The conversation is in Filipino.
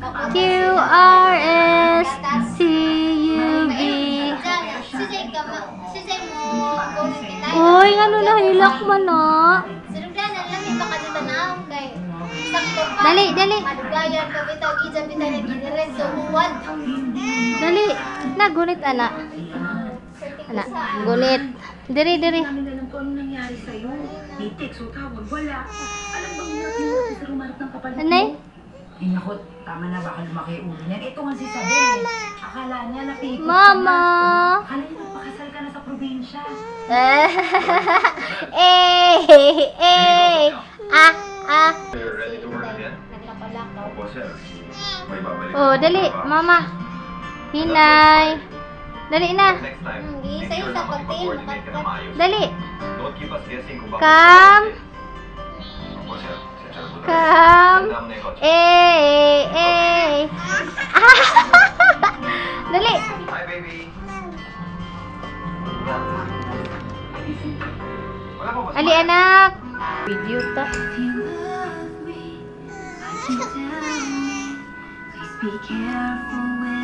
QRSTUV. Uy, ano na hilak man na? Dali, dali. Dali. Na, gunit, anak. Anak, gunit. Diri, diri. Alam ko anong nangyari sa'yo. Titik, so tawag, wala. Alam bang nangyari sa rumarap ng kapalit mo? Anay? Eh, naku, tama na, baka lumaki ulo niyan. Ito nga si Isabel. Akala niya napikot Mama. Akala niya nagpakasal ka na sa probinsya. Ready to work again? Opo, sir. May babalik. Oh, dali, mama. Hinay. Dali na. Next time, make sure na makipag-coordinate ka na maayos. Dali. Don't keep us guessing kung bakit. Come. Opo, sir. Come. Dali. Hi, baby. Wala po ba? Ali, anak. Video to. Be careful when